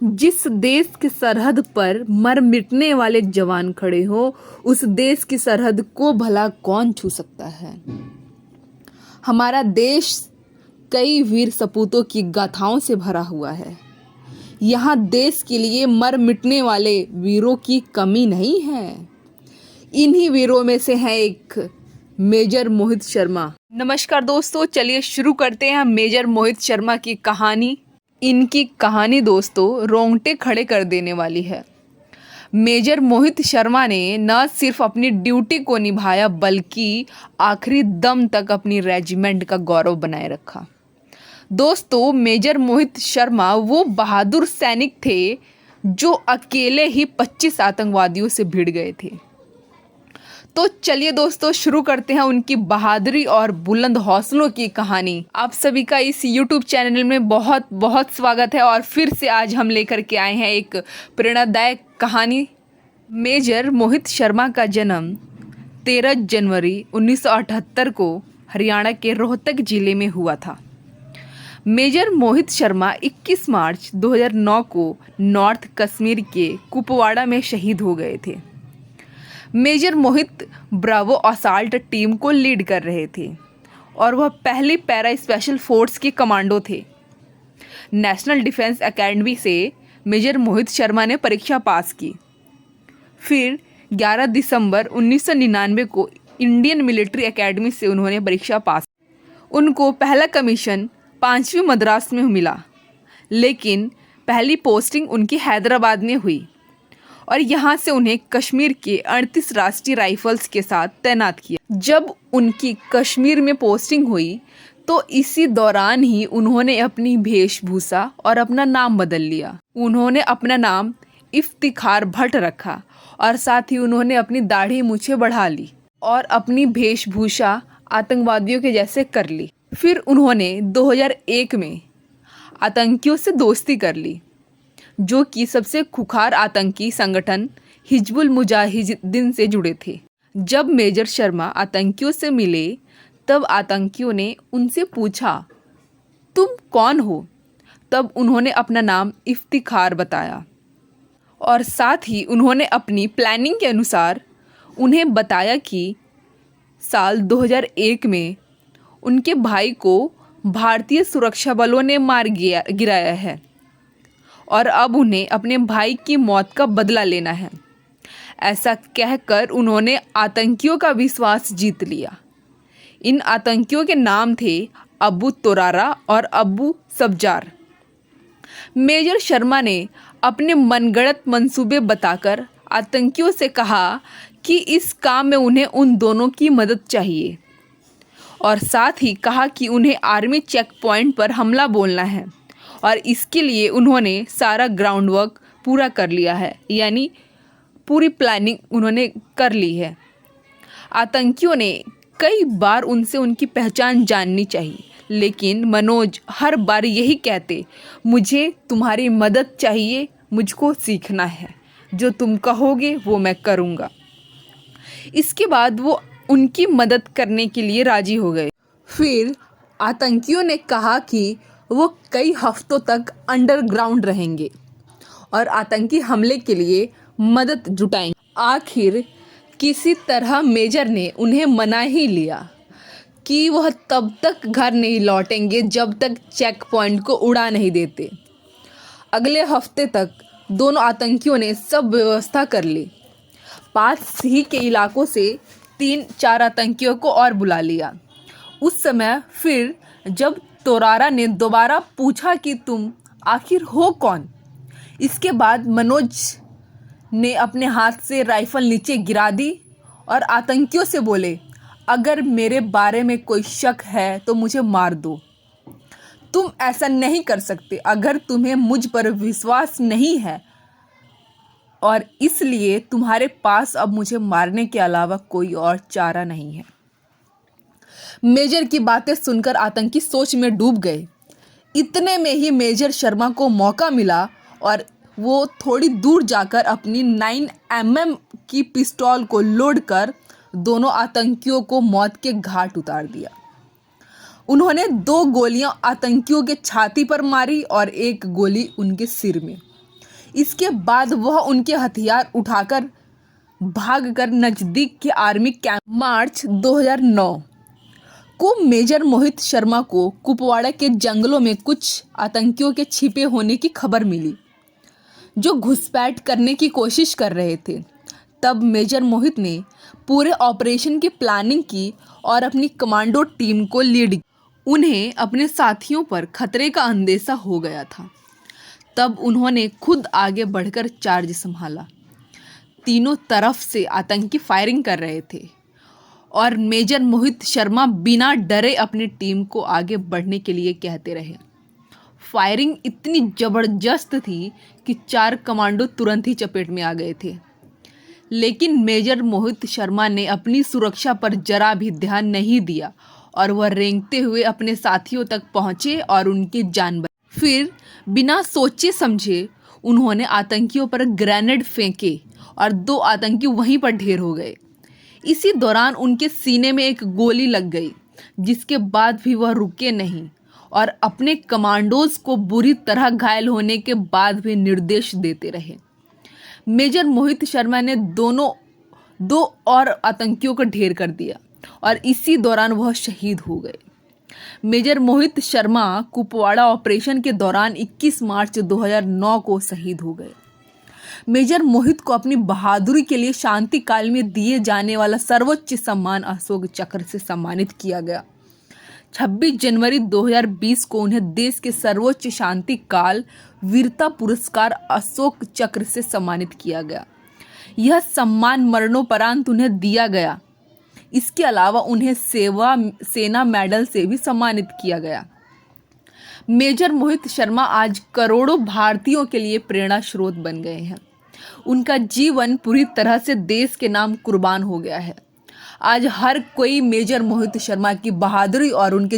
जिस देश की सरहद पर मर मिटने वाले जवान खड़े हो, उस देश की सरहद को भला कौन छू सकता है। हमारा देश कई वीर सपूतों की गाथाओं से भरा हुआ है। यहाँ देश के लिए मर मिटने वाले वीरों की कमी नहीं है। इन्हीं वीरों में से है एक मेजर मोहित शर्मा। नमस्कार दोस्तों, चलिए शुरू करते हैं मेजर मोहित शर्मा की कहानी। इनकी कहानी दोस्तों रोंगटे खड़े कर देने वाली है। मेजर मोहित शर्मा ने न सिर्फ अपनी ड्यूटी को निभाया बल्कि आखिरी दम तक अपनी रेजिमेंट का गौरव बनाए रखा। दोस्तों, मेजर मोहित शर्मा वो बहादुर सैनिक थे जो अकेले ही 25 आतंकवादियों से भिड़ गए थे। तो चलिए दोस्तों शुरू करते हैं उनकी बहादुरी और बुलंद हौसलों की कहानी। आप सभी का इस YouTube चैनल में बहुत बहुत स्वागत है और फिर से आज हम लेकर के आए हैं एक प्रेरणादायक कहानी। मेजर मोहित शर्मा का जन्म 13 जनवरी 1978 को हरियाणा के रोहतक जिले में हुआ था। मेजर मोहित शर्मा 21 मार्च 2009 को नॉर्थ कश्मीर के कुपवाड़ा में शहीद हो गए थे। मेजर मोहित ब्रावो असाल्ट टीम को लीड कर रहे थे और वह पहली पैरा स्पेशल फोर्स के कमांडो थे। नेशनल डिफेंस एकेडमी से मेजर मोहित शर्मा ने परीक्षा पास की। फिर 11 दिसंबर 1999 को इंडियन मिलिट्री एकेडमी से उन्होंने परीक्षा पास की। उनको पहला कमीशन 5वीं मद्रास में मिला, लेकिन पहली पोस्टिंग उनकी हैदराबाद में हुई और यहाँ से उन्हें कश्मीर के 38 राष्ट्रीय राइफल्स के साथ तैनात किया। जब उनकी कश्मीर में पोस्टिंग हुई तो इसी दौरान ही उन्होंने अपनी वेशभूषा और अपना नाम बदल लिया। उन्होंने अपना नाम इफ्तिखार भट्ट रखा और साथ ही उन्होंने अपनी दाढ़ी मूछें बढ़ा ली और अपनी वेशभूषा आतंकवादियों के जैसे कर ली। फिर उन्होंने 2001 में आतंकियों से दोस्ती कर ली, जो कि सबसे खुखार आतंकी संगठन हिजबुल मुजाहिदीन से जुड़े थे। जब मेजर शर्मा आतंकियों से मिले तब आतंकियों ने उनसे पूछा, तुम कौन हो? तब उन्होंने अपना नाम इफ्तिखार बताया और साथ ही उन्होंने अपनी प्लानिंग के अनुसार उन्हें बताया कि साल 2001 में उनके भाई को भारतीय सुरक्षा बलों ने गिराया है और अब उन्हें अपने भाई की मौत का बदला लेना है। ऐसा कहकर उन्होंने आतंकियों का विश्वास जीत लिया। इन आतंकियों के नाम थे अबू तोरारा और अबू सब्जार। मेजर शर्मा ने अपने मनगढ़ंत मंसूबे बताकर आतंकियों से कहा कि इस काम में उन्हें उन दोनों की मदद चाहिए और साथ ही कहा कि उन्हें आर्मी चेक पॉइंट पर हमला बोलना है और इसके लिए उन्होंने सारा ग्राउंड वर्क पूरा कर लिया है, यानी पूरी प्लानिंग उन्होंने कर ली है। आतंकियों ने कई बार उनसे उनकी पहचान जाननी चाहिए, लेकिन मनोज हर बार यही कहते, मुझे तुम्हारी मदद चाहिए, मुझको सीखना है, जो तुम कहोगे वो मैं करूँगा। इसके बाद वो उनकी मदद करने के लिए राजी हो गए। फिर आतंकियों ने कहा कि वो कई हफ्तों तक अंडरग्राउंड रहेंगे और आतंकी हमले के लिए मदद जुटाएंगे। आखिर किसी तरह मेजर ने उन्हें मना ही लिया कि वह तब तक घर नहीं लौटेंगे जब तक चेक पॉइंट को उड़ा नहीं देते। अगले हफ्ते तक दोनों आतंकियों ने सब व्यवस्था कर ली। पास ही के इलाकों से 3-4 आतंकियों को और बुला लिया। उस समय फिर जब तोरारा ने दोबारा पूछा कि तुम आखिर हो कौन, इसके बाद मनोज ने अपने हाथ से राइफल नीचे गिरा दी और आतंकियों से बोले, अगर मेरे बारे में कोई शक है तो मुझे मार दो। तुम ऐसा नहीं कर सकते। अगर तुम्हें मुझ पर विश्वास नहीं है और इसलिए तुम्हारे पास अब मुझे मारने के अलावा कोई और चारा नहीं है। मेजर की बातें सुनकर आतंकी सोच में डूब गए। इतने में ही मेजर शर्मा को मौका मिला और वो थोड़ी दूर जाकर अपनी 9mm की पिस्तौल को लोड कर दोनों आतंकियों को मौत के घाट उतार दिया। उन्होंने 2 गोलियां आतंकियों के छाती पर मारी और 1 गोली उनके सिर में। इसके बाद वह उनके हथियार उठाकर भागकर नजदीक के आर्मी कैंप। मार्च 2009 को मेजर मोहित शर्मा को कुपवाड़ा के जंगलों में कुछ आतंकियों के छिपे होने की खबर मिली जो घुसपैठ करने की कोशिश कर रहे थे। तब मेजर मोहित ने पूरे ऑपरेशन की प्लानिंग की और अपनी कमांडो टीम को लीड किया। उन्हें अपने साथियों पर खतरे का अंदेशा हो गया था। तब उन्होंने खुद आगे बढ़कर चार्ज संभाला। तीनों तरफ से आतंकी फायरिंग कर रहे थे और मेजर मोहित शर्मा बिना डरे अपनी टीम को आगे बढ़ने के लिए कहते रहे। फायरिंग इतनी जबरदस्त थी कि 4 कमांडो तुरंत ही चपेट में आ गए थे, लेकिन मेजर मोहित शर्मा ने अपनी सुरक्षा पर जरा भी ध्यान नहीं दिया और वह रेंगते हुए अपने साथियों तक पहुंचे और उनकी जान बचाई। फिर बिना सोचे समझे उन्होंने आतंकियों पर ग्रेनेड फेंके और 2 आतंकी वहीं पर ढेर हो गए। इसी दौरान उनके सीने में एक गोली लग गई, जिसके बाद भी वह रुके नहीं और अपने कमांडोज को बुरी तरह घायल होने के बाद भी निर्देश देते रहे। मेजर मोहित शर्मा ने 2 और आतंकियों को ढेर कर दिया और इसी दौरान वह शहीद हो गए। मेजर मोहित शर्मा कुपवाड़ा ऑपरेशन के दौरान 21 मार्च 2009 को शहीद हो गए। मेजर मोहित को अपनी बहादुरी के लिए शांति काल में दिए जाने वाला सर्वोच्च सम्मान अशोक चक्र से सम्मानित किया गया। 26 जनवरी 2020 को उन्हें देश के सर्वोच्च शांति काल वीरता पुरस्कार अशोक चक्र से सम्मानित किया गया। यह सम्मान मरणोपरांत उन्हें दिया गया। इसके अलावा उन्हें सेना मेडल से भी सम्मानित किया गया। मेजर मोहित शर्मा आज करोड़ों भारतीयों के लिए प्रेरणा स्रोत बन गए हैं। उनका जीवन पूरी तरह से देश के नाम कुर्बान हो गया है। आज हर कोई मेजर मोहित शर्मा की बहादुरी और उनके